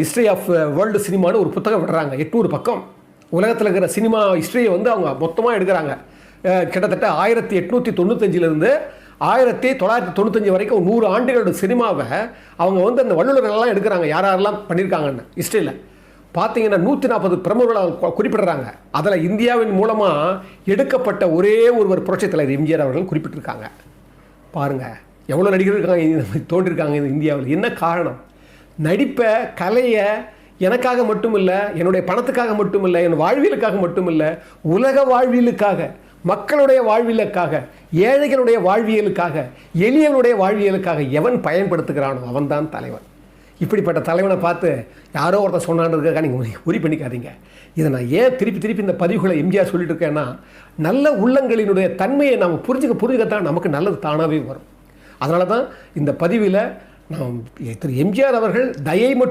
History of world சினிமான்னு ஒரு புத்தகம் விடுறாங்க. 800 பக்கம் உலகத்தில் இருக்கிற சினிமா ஹிஸ்ட்ரியை வந்து அவங்க மொத்தமாக எடுக்கிறாங்க. கிட்டத்தட்ட 1895 1995 வரைக்கும் 100 ஆண்டுகளோட சினிமாவை அவங்க வந்து அந்த வல்லுநர்கள்லாம் எடுக்கிறாங்க, யாரெல்லாம் பண்ணியிருக்காங்கன்னு. ஹிஸ்ட்ரியில் பார்த்தீங்கன்னா 140 பிரமுகர்கள் குறிப்பிடுறாங்க. அதில் இந்தியாவின் மூலமாக எடுக்கப்பட்ட ஒரே ஒருவர் புரட்சித் தலைவர் எம்ஜிஆர் அவர்கள் குறிப்பிட்டிருக்காங்க. பாருங்கள் எவ்வளோ நடிகர்கள் தோன்றிருக்காங்க இந்த இந்தியாவில். என்ன காரணம்? நடிப்பை, கலையை எனக்காக மட்டும் இல்லை, என்னுடைய பணத்துக்காக மட்டும் இல்லை, என் வாழ்வியலுக்காக மட்டும் இல்லை, உலக வாழ்வியலுக்காக, மக்களுடைய வாழ்வியலுக்காக, ஏழைகளுடைய வாழ்வியலுக்காக, எளியவனுடைய வாழ்வியலுக்காக எவன் பயன்படுத்துகிறானோ அவன்தான் தலைவன். இப்படிப்பட்ட தலைவனை பார்த்து யாரோ ஒருத்தர் சொன்னான்றதுக்காக நீங்கள் உரி பண்ணிக்காதீங்க. இதை நான் ஏன் திருப்பி இந்த பதிவுகளை எம்ஜிஆர் சொல்லிட்டு இருக்கேன்னா, நல்ல உள்ளங்களினுடைய தன்மையை நாம் புரிஞ்சுக்கத்தான் நமக்கு நல்லது தானாகவே வரும். அதனால தான் இந்த பதிவில் நாம் திரு எம்ஜிஆர் அவர்கள் தயை மட்டும்